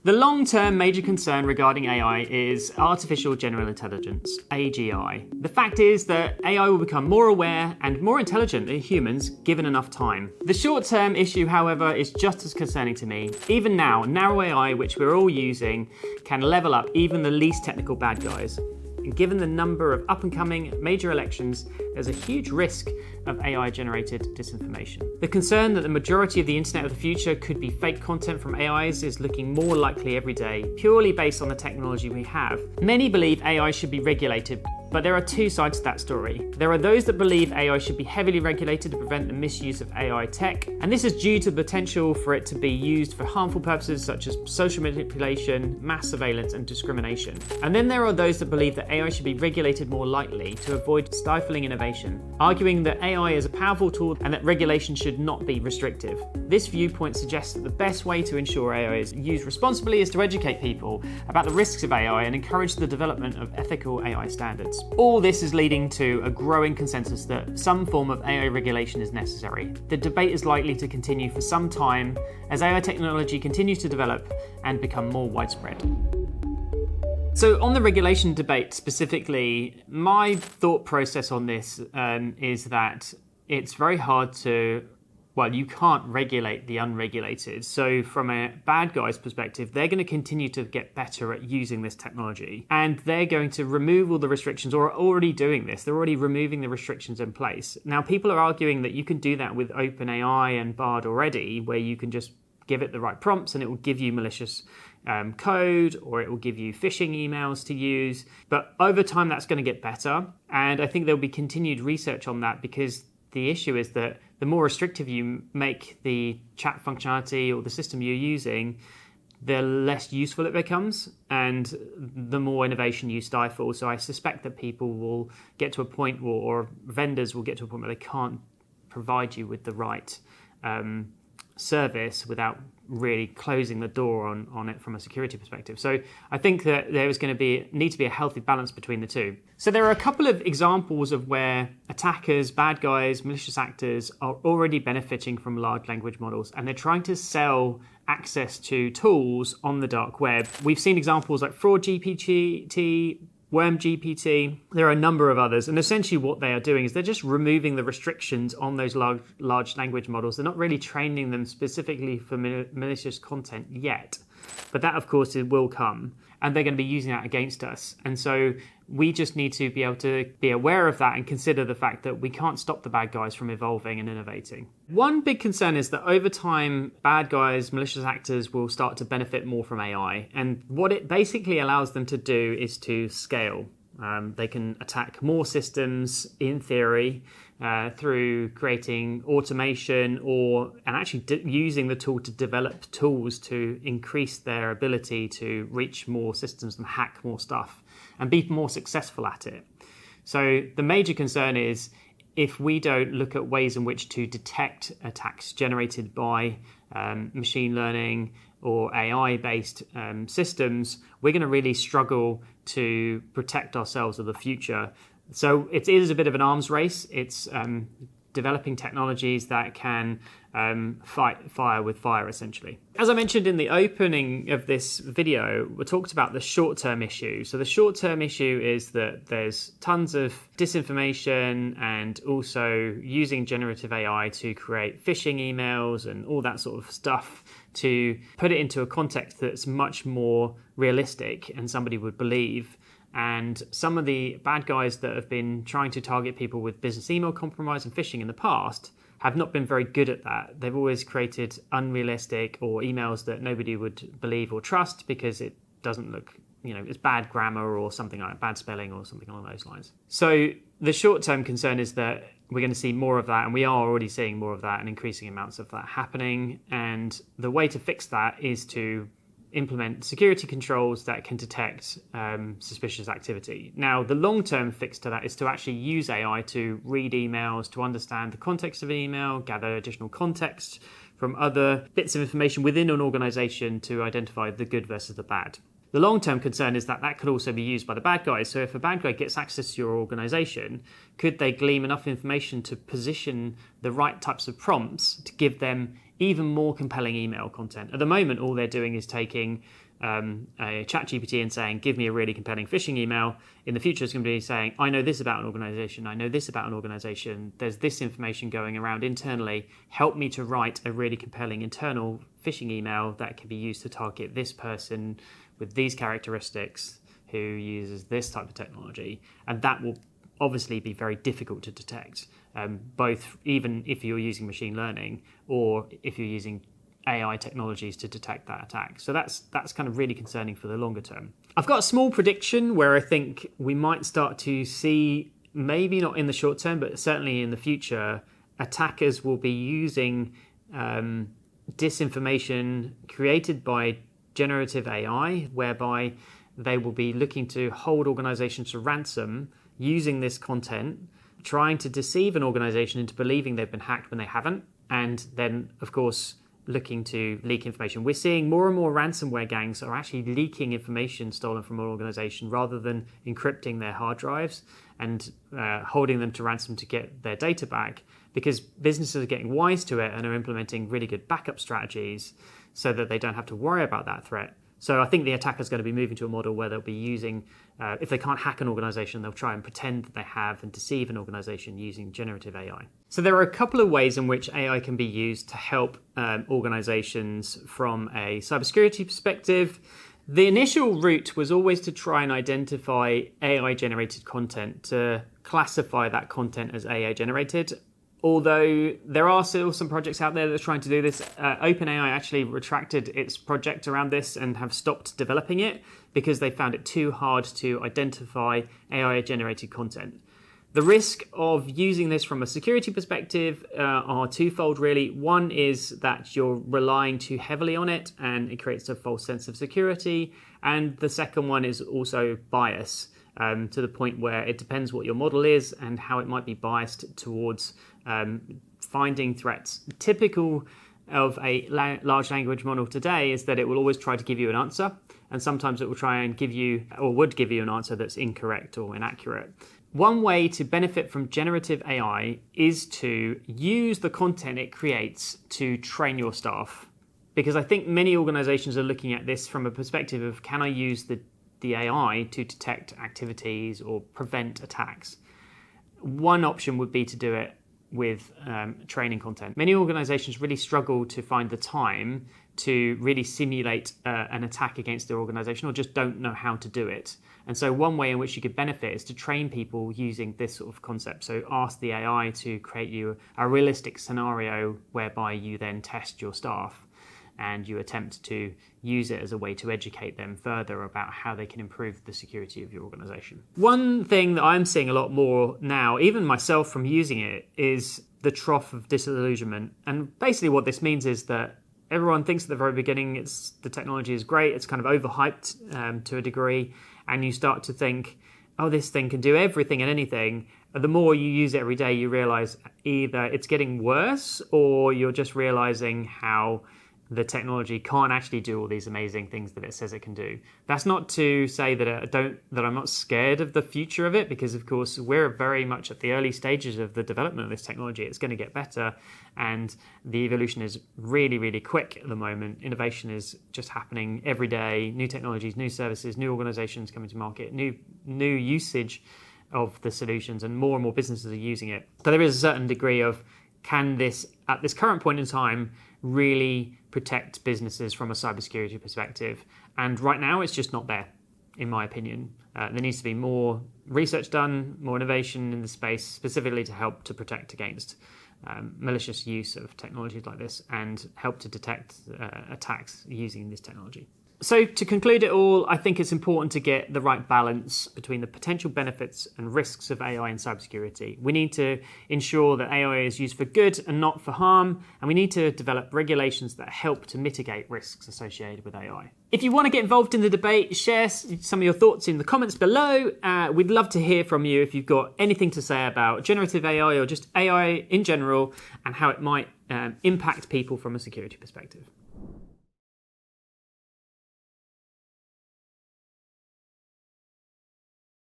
The long-term major concern regarding AI is artificial general intelligence, AGI. The fact is that AI will become more aware and more intelligent than humans given enough time. The short-term issue, however, is just as concerning to me. Even now, narrow AI, which we're all using, can level up even the least technical bad guys. And given the number of up-and-coming major elections, there's a huge risk of AI-generated disinformation. The concern that the majority of the internet of the future could be fake content from AIs is looking more likely every day, purely based on the technology we have. Many believe AI should be regulated, but there are two sides to that story. There are those that believe AI should be heavily regulated to prevent the misuse of AI tech, and this is due to the potential for it to be used for harmful purposes such as social manipulation, mass surveillance, and discrimination. And then there are those that believe that AI should be regulated more lightly to avoid stifling innovation, arguing that AI is a powerful tool and that regulation should not be restrictive. This viewpoint suggests that the best way to ensure AI is used responsibly is to educate people about the risks of AI and encourage the development of ethical AI standards. All this is leading to a growing consensus that some form of AI regulation is necessary. The debate is likely to continue for some time as AI technology continues to develop and become more widespread. So on the regulation debate specifically, my thought process on this is that it's very hard to, well, you can't regulate the unregulated. So from a bad guy's perspective, they're going to continue to get better at using this technology. And they're going to remove all the restrictions, or are already doing this. They're already removing the restrictions in place. Now, people are arguing that you can do that with OpenAI and Bard already, where you can just give it the right prompts and it will give you malicious code, or it will give you phishing emails to use. But over time, that's going to get better. And I think there'll be continued research on that, because the issue is that the more restrictive you make the chat functionality or the system you're using, the less useful it becomes and the more innovation you stifle. So I suspect that people will get to a point, or vendors will get to a point where they can't provide you with the right service without really closing the door on it from a security perspective. So I think that there is going to need to be a healthy balance between the two. So there are a couple of examples of where attackers, bad guys, malicious actors are already benefiting from large language models, and they're trying to sell access to tools on the dark web. We've seen examples like Fraud GPT, Worm GPT. There are a number of others, and essentially what they are doing is they're just removing the restrictions on those large language models. They're not really training them specifically for malicious content yet, but that of course it will come, and they're going to be using that against us. And so we just need to be able to be aware of that and consider the fact that we can't stop the bad guys from evolving and innovating. One big concern is that over time, bad guys, malicious actors will start to benefit more from AI. And what it basically allows them to do is to scale. They can attack more systems in theory through creating automation and actually using the tool to develop tools to increase their ability to reach more systems and hack more stuff and be more successful at it. So the major concern is if we don't look at ways in which to detect attacks generated by machine learning or AI-based systems, we're going to really struggle to protect ourselves of the future. So it is a bit of an arms race. It's developing technologies that can fight fire with fire, essentially. As I mentioned in the opening of this video, we talked about the short-term issue. So the short-term issue is that there's tons of disinformation and also using generative AI to create phishing emails and all that sort of stuff to put it into a context that's much more realistic and somebody would believe. And some of the bad guys that have been trying to target people with business email compromise and phishing in the past have not been very good at that. They've always created unrealistic or emails that nobody would believe or trust because it doesn't look, it's bad grammar or something like bad spelling or something along those lines. So the short-term concern is that we're going to see more of that, and we are already seeing more of that and increasing amounts of that happening. And the way to fix that is to implement security controls that can detect suspicious activity. Now, the long-term fix to that is to actually use AI to read emails, to understand the context of an email, gather additional context from other bits of information within an organization to identify the good versus the bad. The long-term concern is that that could also be used by the bad guys. So if a bad guy gets access to your organization, could they glean enough information to position the right types of prompts to give them even more compelling email content? At the moment, all they're doing is taking a chat GPT and saying, give me a really compelling phishing email. In the future, it's going to be saying, I know this about an organization. I know this about an organization. There's this information going around internally. Help me to write a really compelling internal phishing email that can be used to target this person with these characteristics who uses this type of technology. And that will obviously be very difficult to detect, both even if you're using machine learning or if you're using AI technologies to detect that attack. So that's kind of really concerning for the longer term. I've got a small prediction where I think we might start to see, maybe not in the short term, but certainly in the future, attackers will be using disinformation created by generative AI, whereby they will be looking to hold organizations to ransom using this content, trying to deceive an organization into believing they've been hacked when they haven't, and then, of course, looking to leak information. We're seeing more and more ransomware gangs are actually leaking information stolen from an organization rather than encrypting their hard drives and holding them to ransom to get their data back, because businesses are getting wise to it and are implementing really good backup strategies so that they don't have to worry about that threat. So I think the attacker's going to be moving to a model where they'll be using, if they can't hack an organization, they'll try and pretend that they have and deceive an organization using generative AI. So there are a couple of ways in which AI can be used to help organizations from a cybersecurity perspective. The initial route was always to try and identify AI-generated content, to classify that content as AI-generated. Although there are still some projects out there that are trying to do this, OpenAI actually retracted its project around this and have stopped developing it because they found it too hard to identify AI-generated content. The risk of using this from a security perspective are twofold, really. One is that you're relying too heavily on it and it creates a false sense of security. And the second one is also bias, to the point where it depends what your model is and how it might be biased towards finding threats. Typical of a large language model today is that it will always try to give you an answer, and sometimes it will try and give you, or would give you, an answer that's incorrect or inaccurate. One way to benefit from generative AI is to use the content it creates to train your staff, because I think many organizations are looking at this from a perspective of, can I use the AI to detect activities or prevent attacks? One option would be to do it with training content. Many organizations really struggle to find the time to really simulate an attack against their organization, or just don't know how to do it. And so one way in which you could benefit is to train people using this sort of concept. So ask the AI to create you a realistic scenario whereby you then test your staff and you attempt to use it as a way to educate them further about how they can improve the security of your organization. One thing that I'm seeing a lot more now, even myself from using it, is the trough of disillusionment. And basically what this means is that everyone thinks at the very beginning the technology is great, it's kind of overhyped to a degree, and you start to think, oh, this thing can do everything and anything. The more you use it every day, you realize either it's getting worse or you're just realizing how the technology can't actually do all these amazing things that it says it can do. That's not to say that I'm not scared of the future of it, because of course we're very much at the early stages of the development of this technology. It's going to get better, and the evolution is really, really quick at the moment. Innovation is just happening every day. New technologies, new services, new organizations coming to market, new usage of the solutions, and more businesses are using it. So there is a certain degree of, can this, at this current point in time, really protect businesses from a cybersecurity perspective? And right now, it's just not there, in my opinion. There needs to be more research done, more innovation in the space, specifically to help to protect against malicious use of technologies like this and help to detect attacks using this technology. So to conclude it all, I think it's important to get the right balance between the potential benefits and risks of AI in cybersecurity. We need to ensure that AI is used for good and not for harm, and we need to develop regulations that help to mitigate risks associated with AI. If you want to get involved in the debate, share some of your thoughts in the comments below. We'd love to hear from you if you've got anything to say about generative AI or just AI in general and how it might impact people from a security perspective.